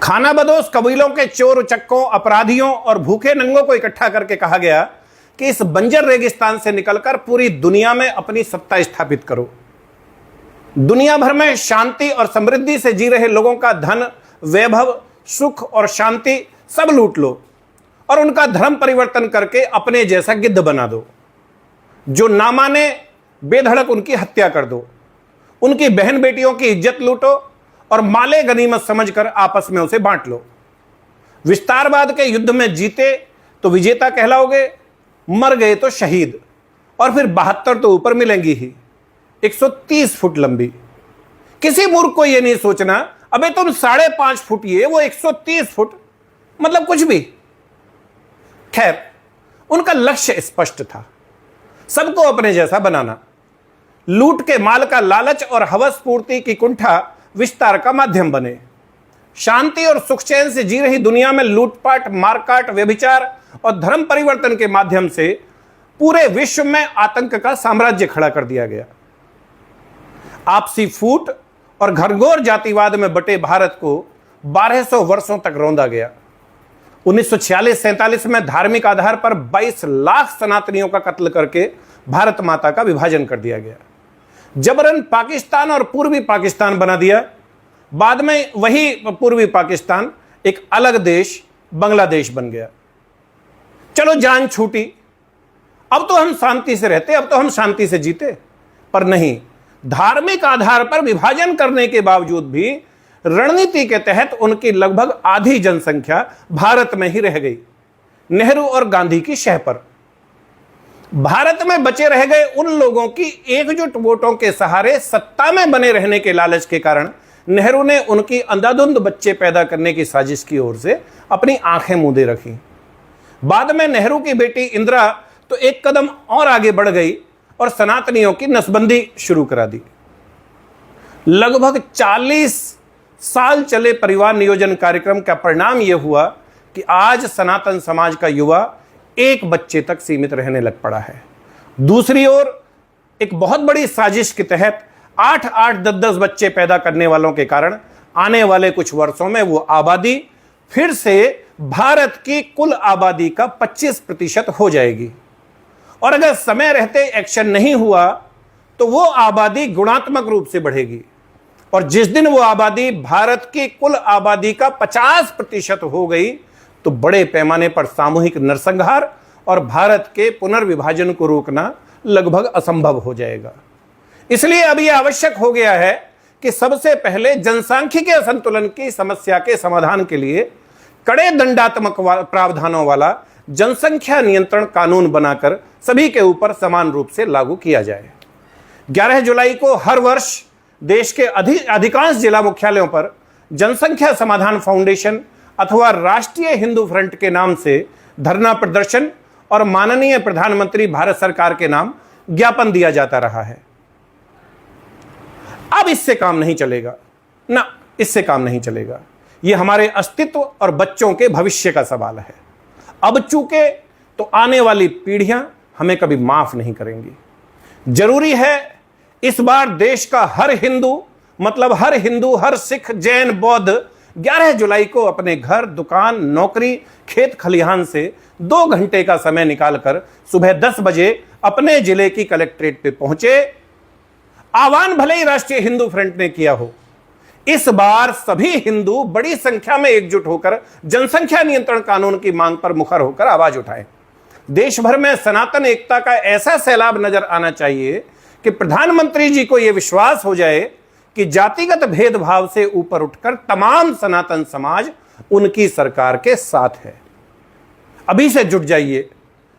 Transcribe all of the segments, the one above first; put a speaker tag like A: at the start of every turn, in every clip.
A: खानाबदोश कबीलों के चोर उचक्कों, अपराधियों और भूखे नंगों को इकट्ठा करके कहा गया कि इस बंजर रेगिस्तान से निकलकर पूरी दुनिया में अपनी सत्ता स्थापित करो। दुनिया भर में शांति और समृद्धि से जी रहे लोगों का धन, वैभव, सुख और शांति सब लूट लो और उनका धर्म परिवर्तन करके अपने जैसा गिद्ध बना दो। जो ना माने बेधड़क उनकी हत्या कर दो, उनकी बहन बेटियों की इज्जत लूटो और माले गनीमत समझकर आपस में उसे बांट लो। विस्तारवाद के युद्ध में जीते तो विजेता कहलाओगे, मर गए तो शहीद, और फिर 72 तो ऊपर मिलेंगी ही, 130 फुट लंबी। किसी मूर्ख को यह नहीं सोचना अबे तुम 5.5 फुट ये, वो 130 फुट, मतलब कुछ भी। खैर, उनका लक्ष्य स्पष्ट था, सबको अपने जैसा बनाना। लूट के माल का लालच और हवस पूर्ति की कुंठा विस्तार का माध्यम बने। शांति और सुख चैन से जी रही दुनिया में लूटपाट, मारकाट, व्यभिचार और धर्म परिवर्तन के माध्यम से पूरे विश्व में आतंक का साम्राज्य खड़ा कर दिया गया। आपसी फूट और घनघोर जातिवाद में बटे भारत को 1200 वर्षों तक रौंदा गया। 1946-47 में धार्मिक आधार पर 22 लाख सनातनियों का कत्ल करके भारत माता का विभाजन कर दिया गया। जबरन पाकिस्तान और पूर्वी पाकिस्तान बना दिया। बाद में वही पूर्वी पाकिस्तान एक अलग देश बांग्लादेश बन गया। चलो जान छूटी, अब तो हम शांति से रहते, अब तो हम शांति से जीते। पर नहीं, धार्मिक आधार पर विभाजन करने के बावजूद भी रणनीति के तहत उनकी लगभग आधी जनसंख्या भारत में ही रह गई, नेहरू और गांधी की शह पर। भारत में बचे रह गए उन लोगों की एकजुट वोटों के सहारे सत्ता में बने रहने के लालच के कारण नेहरू ने उनकी अंधाधुंध बच्चे पैदा करने की साजिश की ओर से अपनी आंखें मूंदे रखी। बाद में नेहरू की बेटी इंदिरा तो एक कदम और आगे बढ़ गई और सनातनियों की नसबंदी शुरू करा दी। लगभग 40 साल चले परिवार नियोजन कार्यक्रम का परिणाम यह हुआ कि आज सनातन समाज का युवा एक बच्चे तक सीमित रहने लग पड़ा है। दूसरी ओर एक बहुत बड़ी साजिश के तहत 8-8, 10-10 बच्चे पैदा करने वालों के कारण आने वाले कुछ वर्षों में वो आबादी फिर से भारत की कुल आबादी का 25% हो जाएगी। और अगर समय रहते एक्शन नहीं हुआ तो वो आबादी गुणात्मक रूप से बढ़ेगी और जिस दिन वो आबादी भारत की कुल आबादी का 50% हो गई तो बड़े पैमाने पर सामूहिक नरसंहार और भारत के पुनर्विभाजन को रोकना लगभग असंभव हो जाएगा। इसलिए अब यह आवश्यक हो गया है कि सबसे पहले जनसांख्यिकीय असंतुलन की समस्या के समाधान के लिए कड़े दंडात्मक प्रावधानों वाला जनसंख्या नियंत्रण कानून बनाकर सभी के ऊपर समान रूप से लागू किया जाए। 11 जुलाई को हर वर्ष देश के अधिकांश जिला मुख्यालयों पर जनसंख्या समाधान फाउंडेशन अथवा राष्ट्रीय हिंदू फ्रंट के नाम से धरना प्रदर्शन और माननीय प्रधानमंत्री भारत सरकार के नाम ज्ञापन दिया जाता रहा है। अब इससे काम नहीं चलेगा ना, इससे काम नहीं चलेगा। यह हमारे अस्तित्व और बच्चों के भविष्य का सवाल है। अब चूके तो आने वाली पीढ़ियां हमें कभी माफ नहीं करेंगी। जरूरी है इस बार देश का हर हिंदू, मतलब हर हिंदू, हर सिख, जैन, बौद्ध 11 जुलाई को अपने घर, दुकान, नौकरी, खेत खलिहान से 2 घंटे का समय निकालकर सुबह 10 बजे अपने जिले की कलेक्ट्रेट पे पहुंचे। आह्वान भले ही राष्ट्रीय हिंदू फ्रंट ने किया हो, इस बार सभी हिंदू बड़ी संख्या में एकजुट होकर जनसंख्या नियंत्रण कानून की मांग पर मुखर होकर आवाज उठाएं। देश भर में सनातन एकता का ऐसा सैलाब नजर आना चाहिए कि प्रधानमंत्री जी को यह विश्वास हो जाए कि जातिगत भेदभाव से ऊपर उठकर तमाम सनातन समाज उनकी सरकार के साथ है। अभी से जुट जाइए।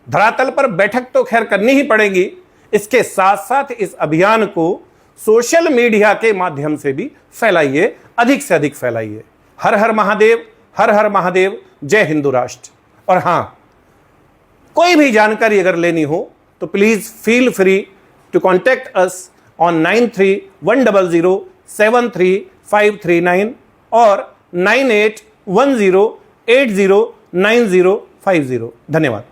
A: धरातल पर बैठक तो खैर करनी ही पड़ेगी, इसके साथ साथ इस अभियान को सोशल मीडिया के माध्यम से भी फैलाइए, अधिक से अधिक फैलाइए। हर हर महादेव, हर हर महादेव, जय हिंदू राष्ट्र। और हां, कोई भी जानकारी अगर लेनी हो तो please feel free to contact us on 93-100-73539 और 9810809050। धन्यवाद।